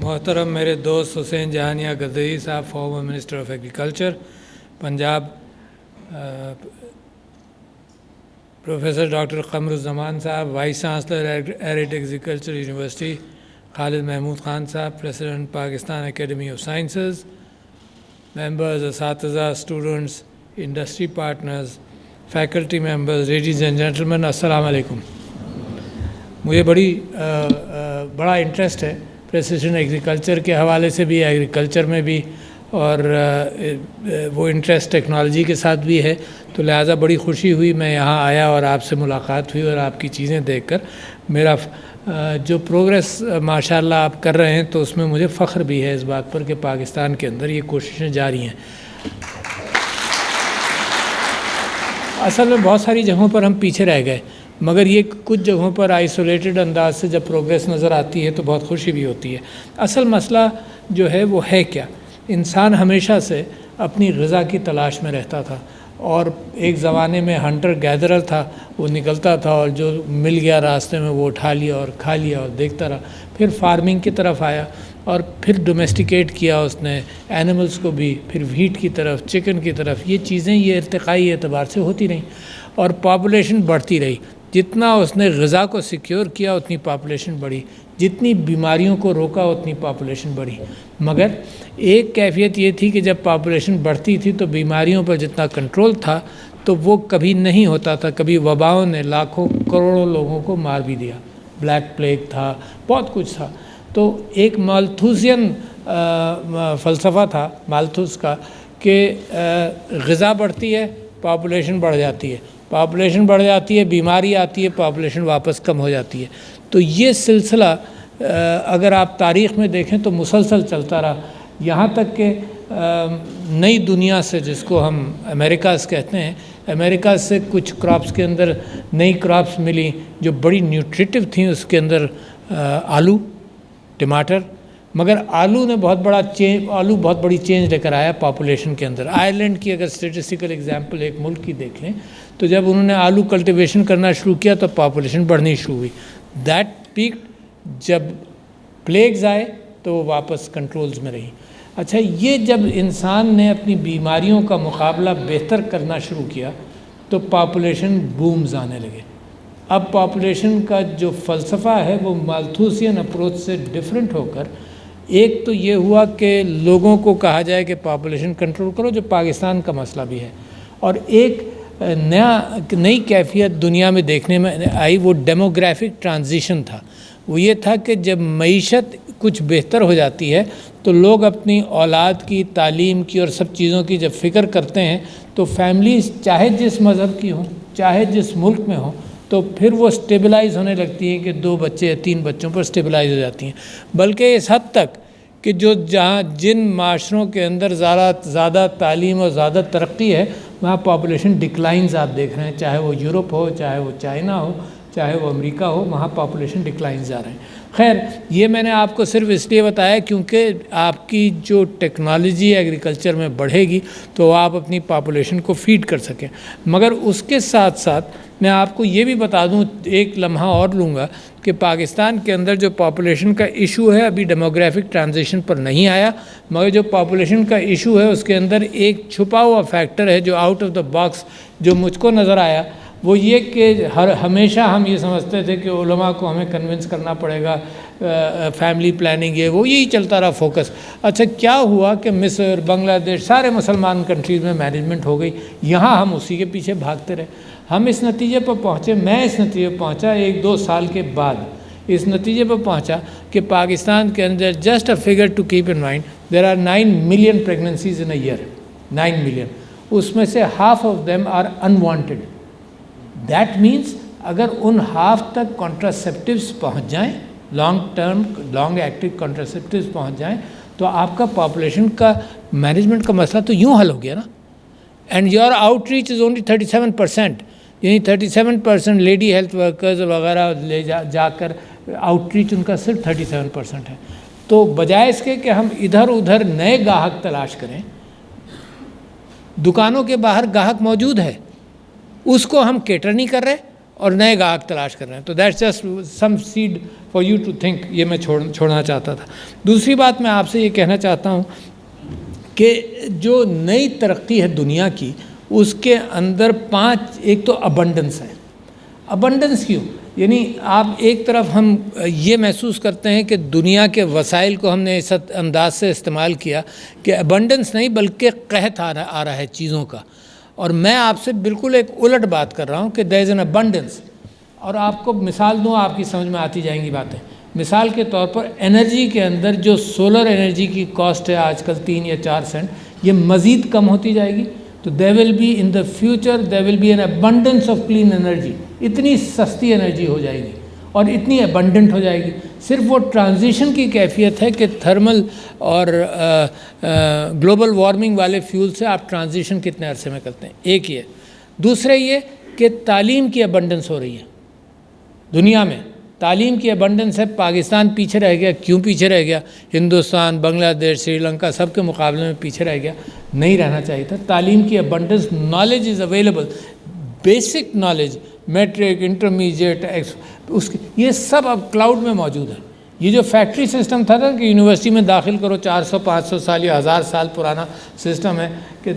محترم میرے دوست حسین جہانیہ غدری صاحب، former minister of agriculture Punjab, professor doctor Qamar uz-Zaman صاحب، vice chancellor arid agriculture university Khalid Mahmood Khan صاحب، president Pakistan academy of sciences, members, اساتذہ، students, industry partners, faculty members, ladies and gentleman, السلام علیکم۔ مجھے بڑا انٹرسٹ ہے پریسیشن ایگریکلچر کے حوالے سے بھی، ایگریکلچر میں بھی، اور وہ انٹرسٹ ٹیکنالوجی کے ساتھ بھی ہے، تو لہٰذا بڑی خوشی ہوئی میں یہاں آیا اور آپ سے ملاقات ہوئی اور آپ کی چیزیں دیکھ کر میرا جو پروگریس ماشاءاللہ آپ کر رہے ہیں تو اس میں مجھے فخر بھی ہے اس بات پر کہ پاکستان کے اندر یہ کوششیں جاری ہیں۔ اصل میں بہت ساری جگہوں پر ہم پیچھے رہ گئے، مگر یہ کچھ جگہوں پر آئسولیٹڈ انداز سے جب پروگریس نظر آتی ہے تو بہت خوشی بھی ہوتی ہے۔ اصل مسئلہ جو ہے وہ ہے کیا؟ انسان ہمیشہ سے اپنی غذا کی تلاش میں رہتا تھا، اور ایک زمانے میں ہنٹر گیدرر تھا، وہ نکلتا تھا اور جو مل گیا راستے میں وہ اٹھا لیا اور کھا لیا اور دیکھتا رہا۔ پھر فارمنگ کی طرف آیا اور پھر ڈومیسٹیکیٹ کیا اس نے اینیملز کو بھی، پھر ویٹ کی طرف، چکن کی طرف، یہ چیزیں یہ ارتقائی اعتبار سے ہوتی رہیں اور پاپولیشن بڑھتی رہی۔ جتنا اس نے غذا کو سیکیور کیا اتنی پاپولیشن بڑھی، جتنی بیماریوں کو روکا اتنی پاپولیشن بڑھی۔ مگر ایک کیفیت یہ تھی کہ جب پاپولیشن بڑھتی تھی تو بیماریوں پر جتنا کنٹرول تھا تو وہ کبھی نہیں ہوتا تھا۔ کبھی وباؤں نے لاکھوں کروڑوں لوگوں کو مار بھی دیا، بلیک پلیگ تھا، بہت کچھ تھا۔ تو ایک مالتھوسین فلسفہ تھا مالتھوس کا کہ غذا بڑھتی ہے، پاپولیشن بڑھ جاتی ہے، پاپولیشن بڑھ جاتی ہے، بیماری آتی ہے، پاپولیشن واپس کم ہو جاتی ہے۔ تو یہ سلسلہ اگر آپ تاریخ میں دیکھیں تو مسلسل چلتا رہا، یہاں تک کہ نئی دنیا سے، جس کو ہم امریکاز کہتے ہیں، امریکہ سے کچھ کراپس کے اندر نئی کراپس ملی جو بڑی نیوٹریٹو تھیں، اس کے اندر آلو، ٹماٹر، مگر آلو بہت بڑی چینج لے کر آیا پاپولیشن کے اندر۔ آئرلینڈ کی اگر اسٹیٹسٹیکل ایگزامپل ایک ملک کی دیکھ لیں تو جب انہوں نے آلو کلٹیویشن کرنا شروع کیا تو پاپولیشن بڑھنی شروع ہوئی۔ دیٹ پیک جب پلیگز آئے تو وہ واپس کنٹرولز میں رہی۔ اچھا، یہ جب انسان نے اپنی بیماریوں کا مقابلہ بہتر کرنا شروع کیا تو پاپولیشن بومز آنے لگے۔ اب پاپولیشن کا جو فلسفہ ہے وہ مالتھوسین اپروچ سے ڈیفرنٹ ہو کر ایک تو یہ ہوا کہ لوگوں کو کہا جائے کہ پاپولیشن کنٹرول کرو، جو پاکستان کا مسئلہ بھی ہے، اور ایک نئی کیفیت دنیا میں دیکھنے میں آئی، وہ ڈیموگرافک ٹرانزیشن تھا۔ وہ یہ تھا کہ جب معیشت کچھ بہتر ہو جاتی ہے تو لوگ اپنی اولاد کی تعلیم کی اور سب چیزوں کی جب فکر کرتے ہیں تو فیملیز چاہے جس مذہب کی ہوں، چاہے جس ملک میں ہوں، تو پھر وہ سٹیبلائز ہونے لگتی ہیں کہ 2 بچے یا 3 بچوں پر سٹیبلائز ہو جاتی ہیں۔ بلکہ اس حد تک کہ جن معاشروں کے اندر زیادہ تعلیم اور زیادہ ترقی ہے وہاں پاپولیشن ڈکلائنز آپ دیکھ رہے ہیں، چاہے وہ یورپ ہو، چاہے وہ چائنا ہو، چاہے وہ امریکہ ہو، وہاں پاپولیشن ڈکلائنز آ رہے ہیں۔ خیر، یہ میں نے آپ کو صرف اس لیے بتایا کیونکہ آپ کی جو ٹیکنالوجی ایگریکلچر میں بڑھے گی تو آپ اپنی پاپولیشن کو فیڈ کر سکیں۔ مگر اس کے ساتھ ساتھ میں آپ کو یہ بھی بتا دوں، ایک لمحہ اور لوں گا، کہ پاکستان کے اندر جو پاپولیشن کا ایشو ہے ابھی ڈیموگرافک ٹرانزیشن پر نہیں آیا، مگر جو پاپولیشن کا ایشو ہے اس کے اندر ایک چھپا ہوا فیکٹر ہے جو آؤٹ آف دا باکس جو مجھ کو نظر آیا، وہ یہ کہ ہمیشہ ہم یہ سمجھتے تھے کہ علماء کو ہمیں کنونس کرنا پڑے گا، فیملی پلاننگ، یہی چلتا رہا فوکس۔ اچھا، کیا ہوا کہ مصر، بنگلہ دیش، سارے مسلمان کنٹریز میں مینجمنٹ ہو گئی، یہاں ہم اسی کے پیچھے بھاگتے رہے۔ ہم اس نتیجے پر پہنچے، میں اس نتیجے پر پہنچا 1-2 سال کے بعد، اس نتیجے پر پہنچا کہ پاکستان کے اندر just a figure to keep in mind, there are 9 million pregnancies in a year, 9 million, اس میں سے half of them are unwanted. That means اگر ان ہاف تک کانٹراسیپٹیوز پہنچ جائیں، لانگ ایکٹیو کانٹراسیپٹیوز پہنچ جائیں تو آپ کا پاپولیشن کا مینجمنٹ کا مسئلہ تو یوں حل ہو گیا نا۔ And your out reach is only 37%، یعنی 37% لیڈی ہیلتھ ورکرز وغیرہ لے جا کر آؤٹ ریچ ان کا صرف 37% ہے۔ تو بجائے اس کے کہ ہم ادھر ادھر نئے گاہک تلاش کریں، دکانوں کے باہر گاہک موجود ہے، اس کو ہم کیٹر نہیں کر رہے اور نئے گاہک تلاش کر رہے ہیں۔ تو that's just some said for you to think. یہ میں چھوڑنا چاہتا تھا. دوسری بات میں آپ سے یہ کہنا چاہتا ہوں کہ جو نئی ترقی ہے دنیا کی، اس کے اندر ایک تو ابنڈنس ہے. ابنڈنس کیوں؟ یعنی آپ ایک طرف ہم یہ محسوس کرتے ہیں کہ دنیا کے وسائل کو ہم نے اس انداز سے استعمال کیا کہ ابنڈنس نہیں بلکہ قحط آ رہا ہے چیزوں کا. اور میں آپ سے بالکل ایک الٹ بات کر رہا ہوں کہ دیر از این ابنڈنس. اور آپ کو مثال دوں، آپ کی سمجھ میں آتی جائیں گی باتیں. مثال کے طور پر انرجی کے اندر جو سولر انرجی کی کاسٹ ہے آج کل 3 یا 4 سینٹ، یہ مزید کم ہوتی جائے گی. تو there will be in the future there will be an abundance of clean energy. اتنی سستی انرجی ہو جائے گی اور اتنی ابنڈنٹ ہو جائے گی. صرف وہ ٹرانزیشن کی کیفیت ہے کہ تھرمل اور گلوبل وارمنگ والے فیول سے آپ ٹرانزیشن کتنے عرصے میں کرتے ہیں. ایک یہ. دوسرے یہ کہ تعلیم کی ابنڈنس ہو رہی ہے دنیا میں. تعلیم کی ابنڈنس ہے. پاکستان پیچھے رہ گیا. کیوں پیچھے رہ گیا؟ ہندوستان، بنگلہ دیش، سری لنکا سب کے مقابلے میں پیچھے رہ گیا. نہیں رہنا چاہیے تھا. تعلیم کی abundance, knowledge is available, basic knowledge, matric, intermediate, یہ سب اب کلاؤڈ میں موجود ہے. یہ جو فیکٹری سسٹم تھا نا کہ یونیورسٹی میں داخل کرو، 400-500 سال یا 1000 سال پرانا سسٹم ہے کہ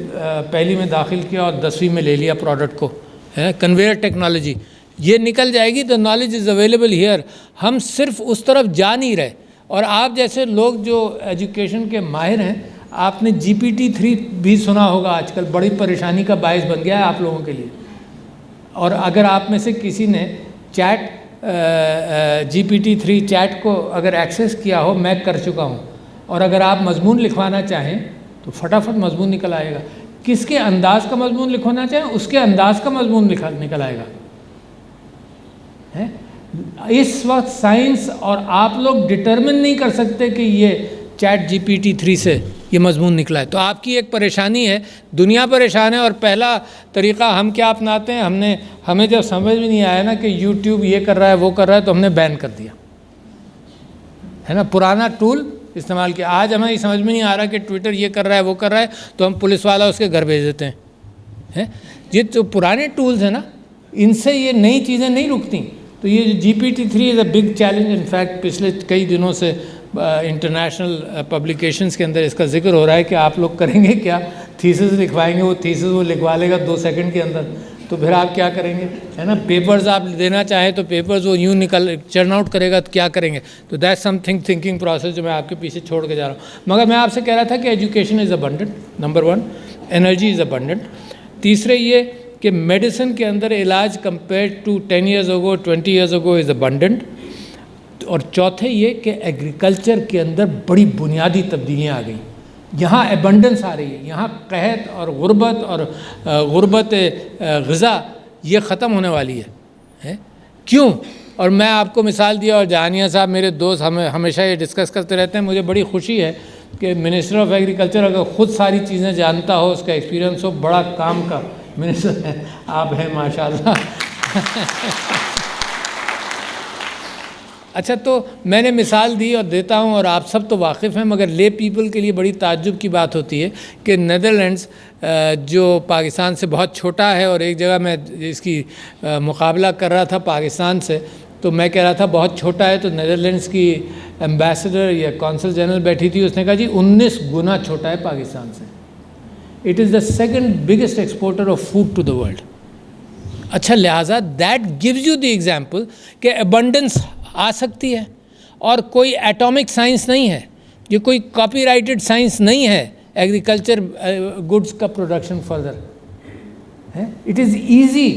پہلی میں داخل کیا اور 10ویں میں لے لیا پروڈکٹ کو، ہے کنویئر ٹیکنالوجی. یہ نکل جائے گی. تو نالج از اویلیبل ہیئر. ہم صرف اس طرف جا نہیں رہے. اور آپ جیسے لوگ جو ایجوکیشن کے ماہر ہیں، آپ نے GPT-3 بھی سنا ہوگا. آج کل بڑی پریشانی کا باعث بن گیا ہے آپ لوگوں کے لیے. اور اگر آپ میں سے کسی نے چیٹ GPT-3 چیٹ کو اگر ایکسیس کیا ہو، میں کر چکا ہوں، اور اگر آپ مضمون لکھوانا چاہیں تو فٹافٹ مضمون نکل آئے گا. کس کے انداز کا مضمون لکھوانا چاہیں اس کے انداز کا مضمون نکل آئے گا. اس وقت سائنس اور آپ لوگ ڈٹرمن نہیں کر سکتے کہ یہ چیٹ GPT-3 سے یہ مضمون نکلا ہے. تو آپ کی ایک پریشانی ہے، دنیا پریشان ہے. اور پہلا طریقہ ہم کیا اپناتے ہیں؟ ہمیں جب سمجھ میں نہیں آیا نا کہ یوٹیوب یہ کر رہا ہے وہ کر رہا ہے، تو ہم نے بین کر دیا ہے نا. پرانا ٹول استعمال کیا. آج ہمیں یہ سمجھ میں نہیں آ رہا کہ ٹویٹر یہ کر رہا ہے وہ کر رہا ہے، تو ہم پولیس والا اس کے گھر بھیج دیتے ہیں. یہ تو پرانے ٹولز ہیں نا، ان سے یہ نئی چیزیں نہیں رکتی. تو یہ GPT-3 is a big challenge. In fact پچھلے کئی دنوں سے انٹرنیشنل پبلیکیشنز کے اندر اس کا ذکر ہو رہا ہے کہ آپ لوگ کریں گے کیا؟ تھیسس لکھوائیں گے. وہ تھیسس وہ لکھوا لے گا 2 سیکنڈ کے اندر. تو پھر آپ کیا کریں گے؟ ہے نا. پیپرز آپ دینا چاہیں تو پیپرز وہ یوں چرن آؤٹ کرے گا، تو کیا کریں گے؟ تو دیٹ سم تھنکنگ پروسیس جو میں آپ کے پیچھے چھوڑ کے جا رہا ہوں. مگر میں آپ سے کہہ رہا تھا کہ education is abundant, number 1. Energy is abundant. تیسرے یہ کہ میڈیسن کے اندر علاج compare to 10 years ago 20 years ago is abundant. اور چوتھے یہ کہ ایگریکلچر کے اندر بڑی بنیادی تبدیلیاں آ گئیں. یہاں ایبنڈنس آ رہی ہے. یہاں قحط اور غربت غذا یہ ختم ہونے والی ہے. کیوں؟ اور میں آپ کو مثال دیا، اور جہانیہ صاحب میرے دوست ہمیشہ یہ ڈسکس کرتے رہتے ہیں. مجھے بڑی خوشی ہے کہ منسٹر آف ایگریکلچر اگر خود ساری چیزیں جانتا ہو، اس کا ایکسپیرینس ہو، بڑا کام کا منسٹر ہے آپ ہیں ماشاء اللہ. اچھا، تو میں نے مثال دی اور دیتا ہوں، اور آپ سب تو واقف ہیں، مگر لے پیپل کے لیے بڑی تعجب کی بات ہوتی ہے کہ نیدرلینڈز جو پاکستان سے بہت چھوٹا ہے، اور ایک جگہ میں اس کی مقابلہ کر رہا تھا پاکستان سے، تو میں کہہ رہا تھا بہت چھوٹا ہے، تو نیدرلینڈز کی ایمبیسڈر یا کونسل جنرل بیٹھی تھی، اس نے کہا جی 19 گنا چھوٹا ہے پاکستان سے. It is the second biggest exporter of food to the world. اچھا، لہٰذا that gives you the example کہ ابنڈنس آ سکتی ہے. اور کوئی ایٹامک سائنس نہیں ہے، یہ کوئی کاپی رائٹڈ سائنس نہیں ہے ایگریکلچر گڈس کا پروڈکشن فردر ہے. It is easy.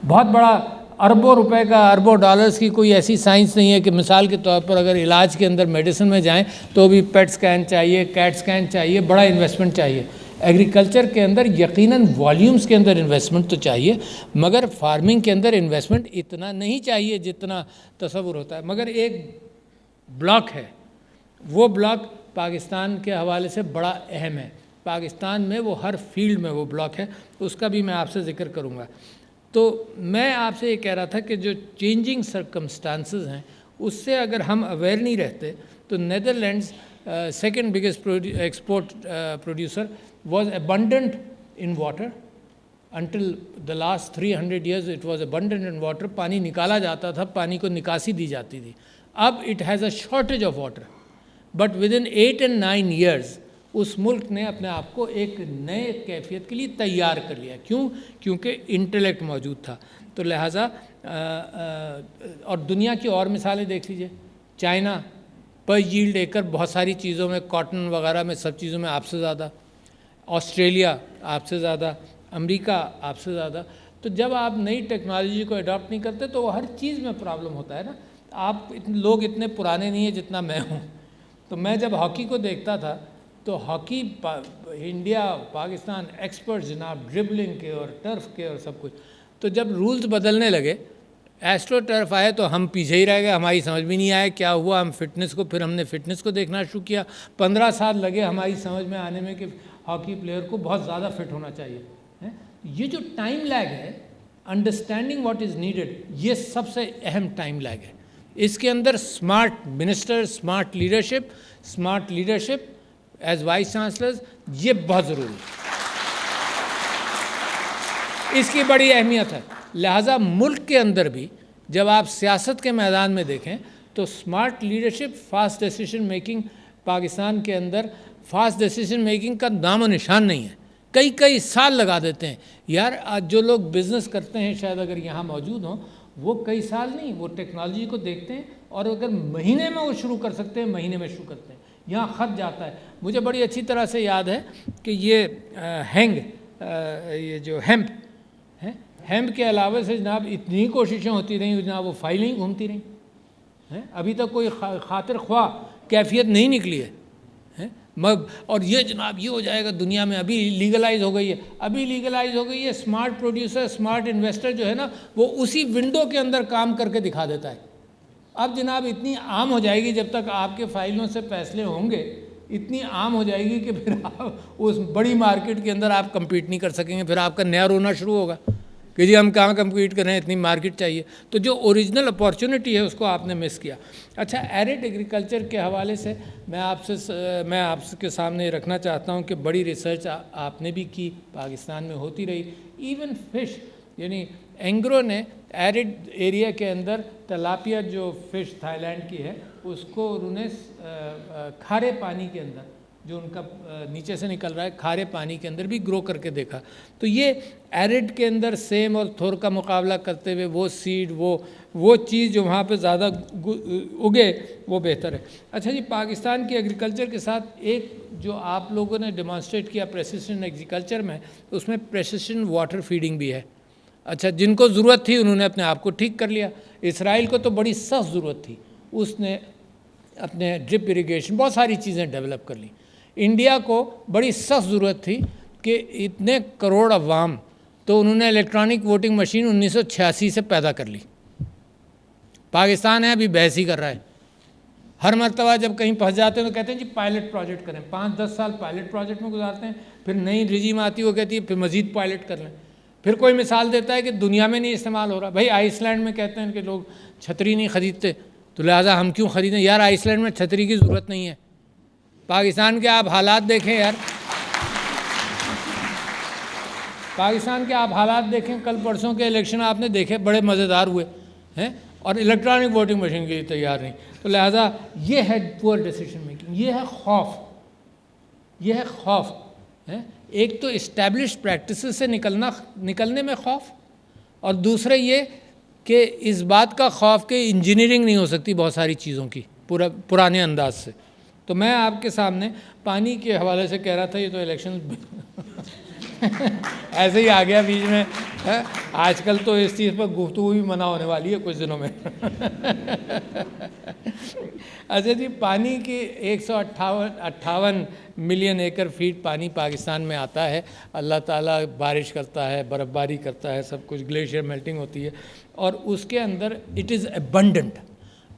بہت بڑا اربوں روپے کا، اربوں ڈالرز کی کوئی ایسی سائنس نہیں ہے کہ مثال کے طور پر اگر علاج کے اندر میڈیسن میں جائیں تو بھی پیٹ سکین چاہیے، کیٹ سکین چاہیے، بڑا انویسٹمنٹ چاہیے. ایگریکلچر کے اندر یقیناً والیومز کے اندر انویسٹمنٹ تو چاہیے، مگر فارمنگ کے اندر انویسٹمنٹ اتنا نہیں چاہیے جتنا تصور ہوتا ہے. مگر ایک بلاک ہے، وہ بلاک پاکستان کے حوالے سے بڑا اہم ہے. پاکستان میں وہ ہر فیلڈ میں وہ بلاک ہے، اس کا بھی میں آپ سے ذکر کروں گا. تو میں آپ سے یہ کہہ رہا تھا کہ جو چینجنگ سرکمسٹانسز ہیں اس سے اگر ہم اویئر نہیں رہتے تو Netherlands second biggest export producer was abundant in water, until the last 300 years it was abundant in water. پانی نکالا جاتا تھا, پانی کو نکاسی دی جاتی تھی. اب it has a shortage of water, but with in 8 and 9 years اس ملک نے اپنے آپ کو ایک نئے کیفیت کے لیے تیار کر لیا. کیوں؟ کیونکہ انٹلیکٹ موجود تھا. تو لہٰذا اور دنیا کی اور مثالیں دیکھ لیجئے. چائنا پر ییلڈ ایکر بہت ساری چیزوں میں, کاٹن وغیرہ میں, سب چیزوں میں آپ سے زیادہ. آسٹریلیا آپ سے زیادہ, امریکہ آپ سے زیادہ. تو جب آپ نئی ٹیکنالوجی کو اڈاپٹ نہیں کرتے تو ہر چیز میں پرابلم ہوتا ہے نا. آپ لوگ اتنے پرانے نہیں ہیں جتنا میں ہوں. تو میں جب ہاکی کو دیکھتا تھا تو ہاکی انڈیا پاکستان ایکسپرٹ جناب ڈربلنگ کے اور ٹرف کے اور سب کچھ. تو جب رولز بدلنے لگے, ایسٹرو ٹرف آئے تو ہم پیچھے ہی رہ گئے, ہماری سمجھ بھی نہیں آیا کیا ہوا. ہم فٹنس کو, پھر ہم نے فٹنس کو دیکھنا شروع کیا. 15 سال لگے ہماری سمجھ میں آنے میں کہ ہاکی پلیئر کو بہت زیادہ فٹ ہونا چاہیے. یہ جو ٹائم لیگ ہے, انڈرسٹینڈنگ واٹ از نیڈڈ, یہ سب سے اہم ٹائم لیگ ہے. اس کے اندر smart minister, smart leadership as vice chancellors, یہ بہت ضروری ہے. اس کی بڑی اہمیت ہے. لہٰذا ملک کے اندر بھی جب آپ سیاست کے میدان میں دیکھیں تو smart leadership, fast decision making, Pakistan کے اندر فاسٹ ڈیسیشن میکنگ کا نام و نشان نہیں ہے. کئی سال لگا دیتے ہیں. یار آج جو لوگ بزنس کرتے ہیں شاید اگر یہاں موجود ہوں, وہ کئی سال نہیں, وہ ٹیکنالوجی کو دیکھتے ہیں اور اگر مہینے میں وہ شروع کر سکتے ہیں, مہینے میں شروع کرتے ہیں. یہاں خط جاتا ہے. مجھے بڑی اچھی طرح سے یاد ہے کہ یہ یہ جو ہیمپ کے علاوہ سے جناب اتنی کوششیں ہوتی رہیں جناب, وہ فائلیں گھومتی رہیں. ابھی تک کوئی خاطر خواہ کیفیت نہیں نکلی ہے. اور یہ جناب یہ ہو جائے گا دنیا میں, ابھی لیگلائز ہو گئی ہے. اسمارٹ پروڈیوسر, اسمارٹ انویسٹر جو ہے نا, وہ اسی ونڈو کے اندر کام کر کے دکھا دیتا ہے. اب جناب اتنی عام ہو جائے گی, جب تک آپ کے فائلوں سے فیصلے ہوں گے اتنی عام ہو جائے گی کہ پھر آپ اس بڑی مارکیٹ کے اندر آپ کمپیٹ نہیں کر سکیں گے. پھر آپ کا نیا رونا شروع ہوگا کہ جی ہم کہاں کمپیٹ کریں, اتنی مارکیٹ چاہیے. تو جو اوریجنل اپارچونٹی ہے اس کو آپ نے مس کیا. اچھا, ایرڈ ایگریکلچر کے حوالے سے میں آپ کے سامنے رکھنا چاہتا ہوں کہ بڑی ریسرچ آپ نے بھی کی, پاکستان میں ہوتی رہی. ایون فش, یعنی اینگرو نے ایرڈ ایریا کے اندر تلاپیا جو فش تھائی لینڈ کی ہے, اس کو انہوں نے کھارے پانی کے اندر, جو ان کا نیچے سے نکل رہا ہے, کھارے پانی کے اندر بھی گرو کر کے دیکھا. تو یہ ایرڈ کے اندر سیم اور تھور کا مقابلہ کرتے ہوئے وہ سیڈ, وہ چیز جو وہاں پہ زیادہ اگے وہ بہتر ہے. اچھا جی, پاکستان کی ایگریکلچر کے ساتھ ایک جو آپ لوگوں نے ڈیمانسٹریٹ کیا پریسیشن ایگریکلچر میں, اس میں پریسیشن واٹر فیڈنگ بھی ہے. اچھا, جن کو ضرورت تھی انہوں نے اپنے آپ کو ٹھیک کر لیا. اسرائیل کو تو بڑی سخت ضرورت تھی, اس نے اپنے ڈرپ اریگیشن بہت ساری چیزیں ڈیولپ کر لیں. انڈیا کو بڑی سخت ضرورت تھی کہ اتنے کروڑ عوام, تو انہوں نے الیکٹرانک ووٹنگ مشین 1986 سے پیدا کر لی. پاکستان ہے ابھی بحث ہی کر رہا ہے. ہر مرتبہ جب کہیں پھنس جاتے ہیں تو کہتے ہیں جی پائلٹ پروجیکٹ کریں. 5-10 سال پائلٹ پروجیکٹ میں گزارتے ہیں, پھر نئی رجیم آتی ہے وہ کہتی ہے پھر مزید پائلٹ کر لیں. پھر کوئی مثال دیتا ہے کہ دنیا میں نہیں استعمال ہو رہا. بھائی آئس لینڈ میں کہتے ہیں کہ لوگ چھتری نہیں خریدتے, تو لہٰذا ہم کیوں خریدیں. یار آئس لینڈ میں چھتری کی ضرورت نہیں ہے. پاکستان کے آپ حالات دیکھیں یار, پاکستان کے آپ حالات دیکھیں. کل پرسوں کے الیکشن آپ نے دیکھے, بڑے مزیدار ہوئے ہیں, اور الیکٹرانک ووٹنگ مشین کے لیے تیار نہیں. تو لہٰذا یہ ہے پور ڈیسیشن میکنگ, یہ ہے خوف. ایک تو اسٹیبلش پریکٹسز سے نکلنے میں خوف, اور دوسرے یہ کہ اس بات کا خوف کہ انجینئرنگ نہیں ہو سکتی بہت ساری چیزوں کی پرانے انداز سے. تو میں آپ کے سامنے پانی کے حوالے سے کہہ رہا تھا, یہ تو الیکشن ایسے ہی آ گیا بیچ میں. آج کل تو اس چیز پر گفتگو بھی منع ہونے والی ہے کچھ دنوں میں. اچھا جی, پانی کی 158 ملین ایکڑ فیٹ پانی پاکستان میں آتا ہے. اللہ تعالیٰ بارش کرتا ہے, برف باری کرتا ہے, سب کچھ, گلیشیئر میلٹنگ ہوتی ہے, اور اس کے اندر اٹ از ابنڈنٹ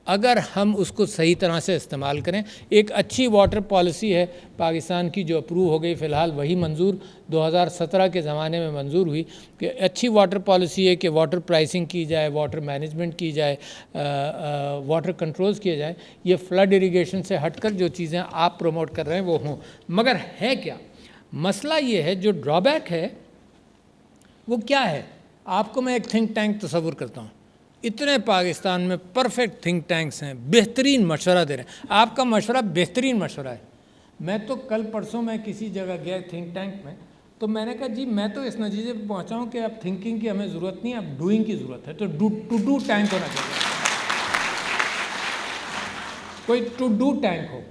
اگر ہم اس کو صحیح طرح سے استعمال کریں. ایک اچھی واٹر پالیسی ہے پاکستان کی جو اپروو ہو گئی, فی الحال وہی منظور 2017 کے زمانے میں منظور ہوئی, کہ اچھی واٹر پالیسی ہے کہ واٹر پرائسنگ کی جائے, واٹر مینجمنٹ کی جائے, واٹر کنٹرولز کیے جائیں. یہ فلڈ اریگیشن سے ہٹ کر جو چیزیں آپ پروموٹ کر رہے ہیں وہ ہوں. مگر ہے کیا مسئلہ, یہ ہے جو ڈرا بیک ہے وہ کیا ہے؟ آپ کو میں ایک تھنک ٹینک تصور کرتا ہوں. اتنے پاکستان میں پرفیکٹ تھنک ٹینکس ہیں, بہترین مشورہ دے رہے ہیں. آپ کا مشورہ بہترین مشورہ ہے. میں تو کل پرسوں میں کسی جگہ گیا تھنک ٹینک میں, تو میں نے کہا جی میں تو اس نتیجے پہ پہنچا ہوں کہ اب تھنکنگ کی ہمیں ضرورت نہیں ہے, اب ڈوئنگ کی ضرورت ہے. تو ٹو ڈو ٹینک ہونا چاہیے, کوئی ٹو ڈو ٹینک ہو,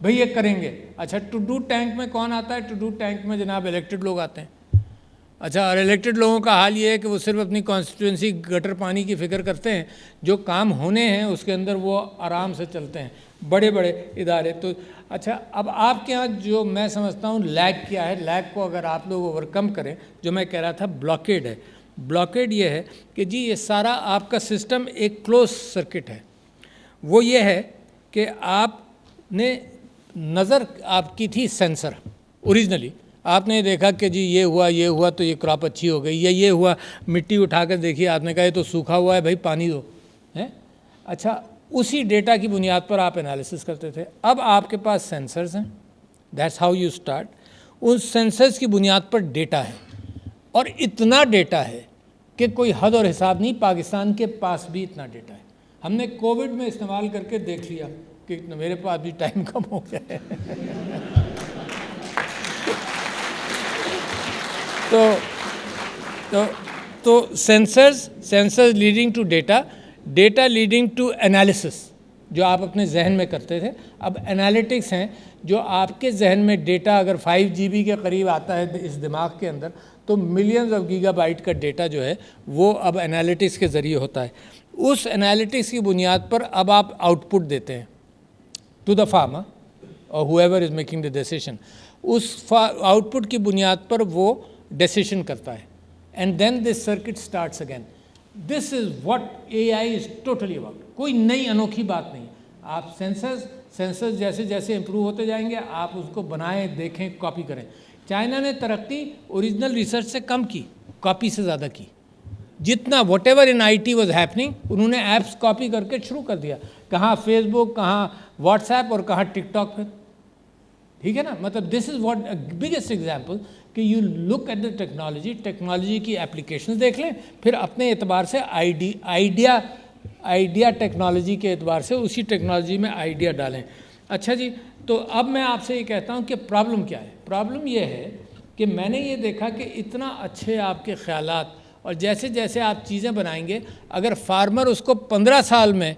بھئی یہ کریں گے. اچھا ٹو ڈو ٹینک میں کون آتا ہے؟ ٹو ڈو ٹینک میں جناب الیکٹڈ لوگ آتے ہیں. اچھا, اور الیکٹڈ لوگوں کا حال یہ ہے کہ وہ صرف اپنی کانسٹیٹوئنسی گٹر پانی کی فکر کرتے ہیں, جو کام ہونے ہیں اس کے اندر وہ آرام سے چلتے ہیں, بڑے بڑے ادارے. تو اچھا اب آپ کے ہاں جو میں سمجھتا ہوں لیگ کیا ہے, لیگ کو اگر آپ لوگ اوور کم کریں, جو میں کہہ رہا تھا بلاکیڈ ہے. بلاکیڈ یہ ہے کہ جی یہ سارا آپ کا سسٹم ایک کلوز سرکٹ ہے. وہ یہ ہے کہ آپ نے نظر آپ کی تھی سینسر اوریجنلی, آپ نے دیکھا کہ جی یہ ہوا تو یہ کراپ اچھی ہو گئی, یا یہ ہوا مٹی اٹھا کر دیکھیے, آپ نے کہا یہ تو سوکھا ہوا ہے بھائی پانی دو ہیں. اچھا اسی ڈیٹا کی بنیاد پر آپ انالیسس کرتے تھے. اب آپ کے پاس سینسرز ہیں, that's how you start. In censors کی بنیاد پر ڈیٹا ہے, اور اتنا ڈیٹا ہے کہ کوئی حد اور حساب نہیں. پاکستان کے پاس بھی اتنا ڈیٹا ہے. ہم نے کووڈ میں استعمال کر کے دیکھ لیا کہ میرے پاس بھی ٹائم کم ہو گیا ہے. تو sensors leading to data leading to analysis, جو آپ اپنے ذہن میں کرتے تھے. اب انالیٹکس ہیں جو آپ کے ذہن میں ڈیٹا اگر 5 GB کے قریب آتا ہے اس دماغ کے اندر, تو ملینز آف گیگا بائٹ کا ڈیٹا جو ہے وہ اب انالیٹکس کے ذریعے ہوتا ہے. اس انالیٹکس کی بنیاد پر اب آپ آؤٹ پٹ دیتے ہیں ٹو دا فارمر اور whoever is making the decision. اس آؤٹ پٹ کی بنیاد پر وہ ڈیسیشن کرتا ہے, and then this circuit starts again. This is what A I is totally about. کوئی نئی انوکھی بات نہیں. آپ سینسرز جیسے جیسے امپروو ہوتے جائیں گے, آپ اس کو بنائیں, دیکھیں, کاپی کریں. چائنا نے ترقی اوریجنل ریسرچ سے کم کی, کاپی سے زیادہ کی. جتنا what ever in I T was happening, انہوں نے ایپس کاپی کر کے شروع کر دیا. کہاں فیس بک, کہاں واٹس ایپ, اور کہاں ٹک ٹاک. پھر ٹھیک ہے نا, مطلب this is what biggest example کہ you look at the technology کی اپلیکیشنز دیکھ لیں, پھر اپنے اعتبار سے آئیڈیا ٹیکنالوجی کے اعتبار سے اسی ٹیکنالوجی میں آئیڈیا ڈالیں. اچھا جی, تو اب میں آپ سے یہ کہتا ہوں کہ پرابلم کیا ہے. پرابلم یہ ہے کہ میں نے یہ دیکھا کہ اتنا اچھے آپ کے خیالات, اور جیسے جیسے آپ چیزیں بنائیں گے, اگر فارمر اس کو 15 سال میں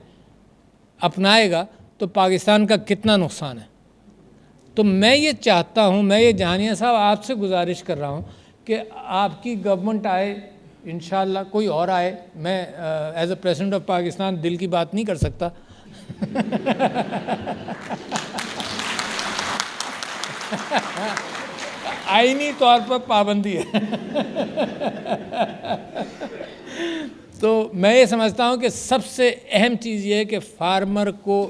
اپنائے گا تو پاکستان کا کتنا نقصان ہے. تو میں یہ چاہتا ہوں, میں یہ جہانیہ صاحب آپ سے گزارش کر رہا ہوں کہ آپ کی گورنمنٹ آئے, انشاءاللہ کوئی اور آئے. میں as a president of Pakistan دل کی بات نہیں کر سکتا. آئینی طور پر پابندی ہے. تو میں یہ سمجھتا ہوں کہ سب سے اہم چیز یہ ہے کہ فارمر کو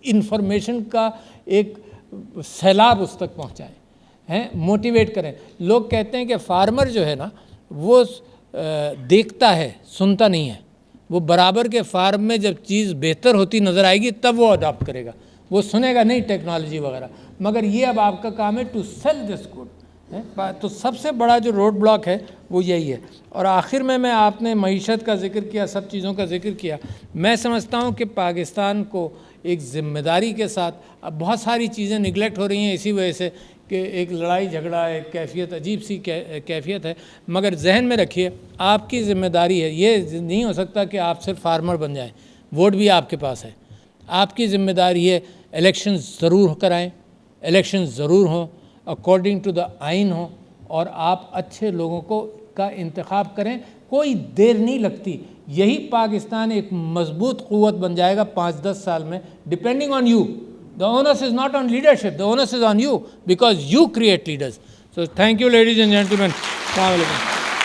انفارمیشن کا ایک سیلاب اس تک پہنچائیں, ہیں, موٹیویٹ کریں. لوگ کہتے ہیں کہ فارمر جو ہے نا وہ دیکھتا ہے, سنتا نہیں ہے. وہ برابر کے فارم میں جب چیز بہتر ہوتی نظر آئے گی تب وہ اڈاپٹ کرے گا, وہ سنے گا نہیں ٹیکنالوجی وغیرہ. مگر یہ اب آپ کا کام ہے ٹو سیل دس گڈ. تو سب سے بڑا جو روڈ بلاک ہے وہ یہی ہے. اور آخر میں آپ نے معیشت کا ذکر کیا, سب چیزوں کا ذکر کیا. میں سمجھتا ہوں کہ پاکستان کو ایک ذمہ داری کے ساتھ, اب بہت ساری چیزیں نگلیکٹ ہو رہی ہیں اسی وجہ سے کہ ایک لڑائی جھگڑا, ایک کیفیت, عجیب سی کیفیت ہے. مگر ذہن میں رکھیے آپ کی ذمہ داری ہے. یہ نہیں ہو سکتا کہ آپ صرف فارمر بن جائیں, ووٹ بھی آپ کے پاس ہے. آپ کی ذمہ داری ہے الیکشن ضرور کرائیں, الیکشن ضرور ہوں, اکارڈنگ ٹو دا آئین ہوں, اور آپ اچھے لوگوں کو کا انتخاب کریں. کوئی دیر نہیں لگتی. یہی پاکستان ایک مضبوط قوت بن جائے گا 5-10 سال میں, depending on you. The onus is not on leadership, the onus is on you, because you create leaders. So thank you ladies and gentlemen. Assalamu alaikum.